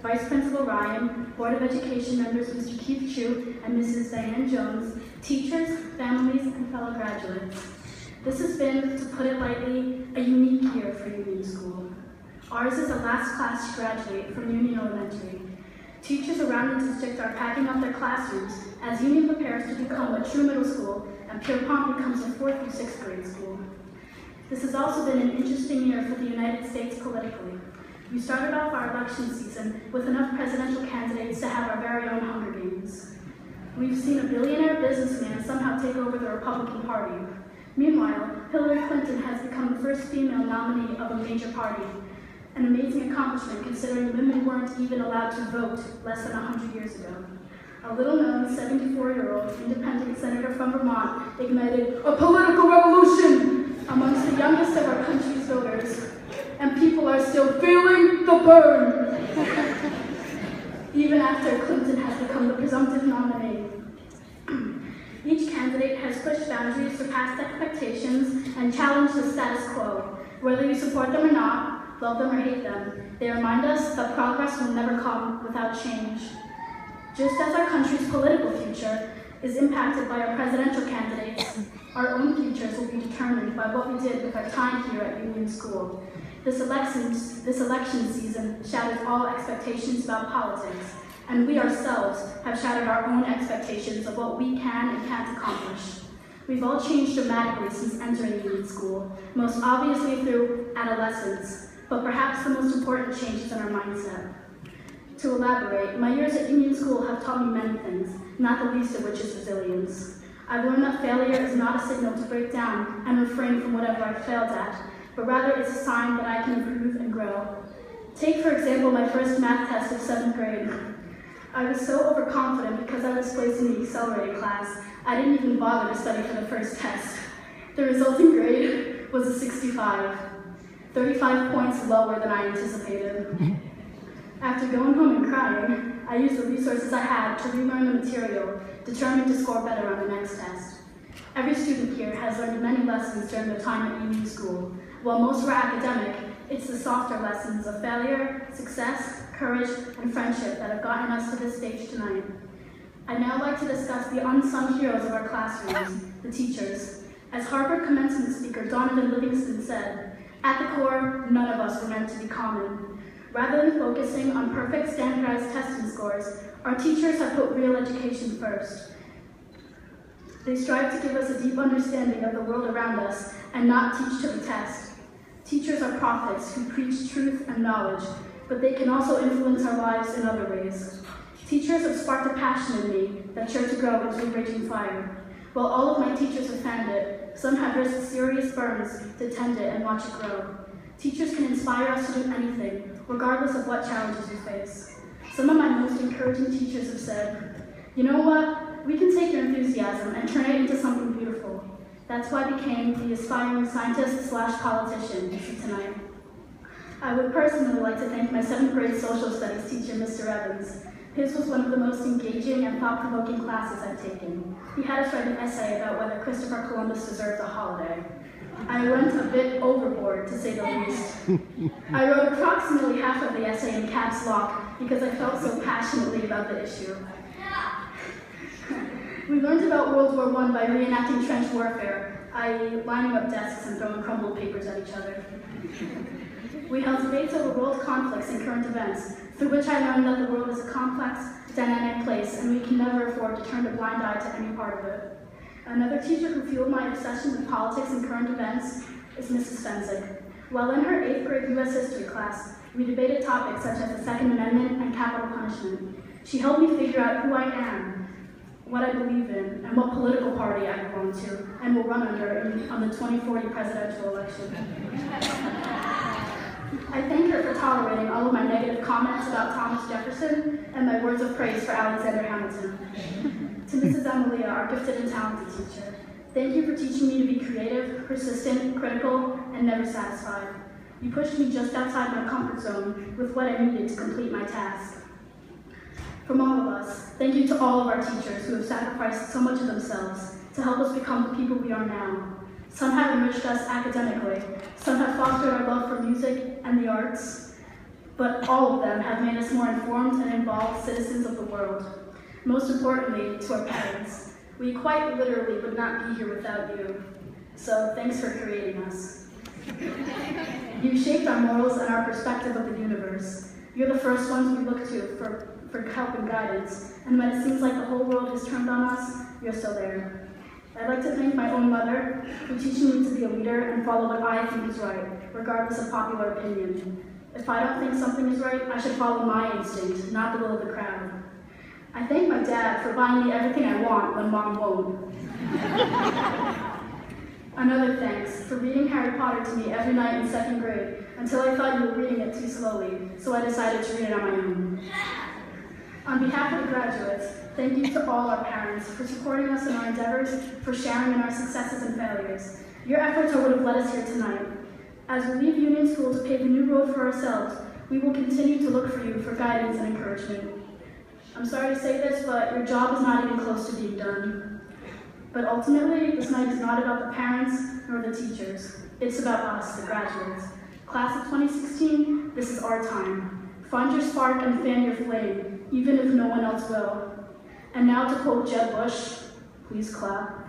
Vice Principal Ryan, Board of Education members Mr. Keith Chu and Mrs. Diane Jones, teachers, families, and fellow graduates. This has been, to put it lightly, a unique year for Union School. Ours is the last class to graduate from Union Elementary. Teachers around the district are packing up their classrooms as Union prepares to become a true middle school and Pierpont becomes a 4th through 6th grade school. This has also been an interesting year for the United States politically. We started off our election season with enough presidential candidates to have our very own Hunger Games. We've seen a billionaire businessman somehow take over the Republican Party. Meanwhile, Hillary Clinton has become the first female nominee of a major party, an amazing accomplishment considering women weren't even allowed to vote less than 100 years ago. A little-known 74-year-old independent senator from Vermont ignited a political revolution amongst the youngest of our country's voters, and people are still feeling the burn, even after Clinton has become the presumptive nominee. Each candidate has pushed boundaries, surpassed expectations, and challenged the status quo. Whether you support them or not, love them or hate them, they remind us that progress will never come without change. Just as our country's political future is impacted by our presidential candidates, our own futures will be determined by what we did with our time here at Union School. This election season shattered all expectations about politics, and we ourselves have shattered our own expectations of what we can and can't accomplish. We've all changed dramatically since entering Union School, most obviously through adolescence, but perhaps the most important change is in our mindset. To elaborate, my years at Union School have taught me many things, not the least of which is resilience. I've learned that failure is not a signal to break down and refrain from whatever I've failed at, but rather it's a sign that I can improve and grow. Take, for example, my first math test of 7th grade. I was so overconfident because I was placed in the accelerated class, I didn't even bother to study for the first test. The resulting grade was a 65, 35 points lower than I anticipated. After going home and crying, I used the resources I had to relearn the material, determined to score better on the next test. Every student here has learned many lessons during their time at Union School. While most were academic, it's the softer lessons of failure, success, courage, and friendship that have gotten us to this stage tonight. I'd now like to discuss the unsung heroes of our classrooms, the teachers. As Harvard commencement speaker Donovan Livingston said, "At the core, none of us were meant to be common." Rather than focusing on perfect standardized testing scores, our teachers have put real education first. They strive to give us a deep understanding of the world around us and not teach to the test. Teachers are prophets who preach truth and knowledge, but they can also influence our lives in other ways. Teachers have sparked a passion in me that's sure to grow into a raging fire. While all of my teachers have fanned it, some have risked serious burns to tend it and watch it grow. Teachers can inspire us to do anything, regardless of what challenges we face. Some of my most encouraging teachers have said, "You know what? We can take your enthusiasm and turn it into something beautiful." That's why I became the aspiring scientist/politician you see tonight. I would personally like to thank my 7th grade social studies teacher, Mr. Evans. His was one of the most engaging and thought-provoking classes I've taken. He had us write an essay about whether Christopher Columbus deserved a holiday. I went a bit overboard, to say the least. I wrote approximately half of the essay in caps lock because I felt so passionately about the issue. We learned about World War I by reenacting trench warfare, i.e. lining up desks and throwing crumbled papers at each other. We held debates over world conflicts and current events, through which I learned that the world is a complex, dynamic place, and we can never afford to turn a blind eye to any part of it. Another teacher who fueled my obsession with politics and current events is Mrs. Fenzik. While in her 8th grade U.S. history class, we debated topics such as the Second Amendment and capital punishment. She helped me figure out who I am, what I believe in, and what political party I belong to, and will run under on the 2040 presidential election. I thank her for tolerating all of my negative comments about Thomas Jefferson and my words of praise for Alexander Hamilton. To Mrs. Emilia, our gifted and talented teacher, thank you for teaching me to be creative, persistent, critical, and never satisfied. You pushed me just outside my comfort zone with what I needed to complete my task. From all of us, thank you to all of our teachers who have sacrificed so much of themselves to help us become the people we are now. Some have enriched us academically, some have fostered our love for music and the arts, but all of them have made us more informed informed and involved citizens of the world. Most importantly, to our parents. We quite literally would not be here without you. So thanks for creating us. You shaped our morals and our perspective of the universe. You're the first ones we look to for help and guidance, and when it seems like the whole world has turned on us, you're still there. I'd like to thank my own mother for teaching me to be a leader and follow what I think is right, regardless of popular opinion. If I don't think something is right, I should follow my instinct, not the will of the crowd. I thank my dad for buying me everything I want when Mom won't. Another thanks for reading Harry Potter to me every night in 2nd grade until I thought you were reading it too slowly, so I decided to read it on my own. On behalf of the graduates, thank you to all our parents for supporting us in our endeavors, for sharing in our successes and failures. Your efforts are what have led us here tonight. As we leave Union School to pave a new road for ourselves, we will continue to look for you for guidance and encouragement. I'm sorry to say this, but your job is not even close to being done. But ultimately, this night is not about the parents nor the teachers. It's about us, the graduates. Class of 2016, this is our time. Find your spark and fan your flame, even if no one else will. And now to quote Jeb Bush, please clap.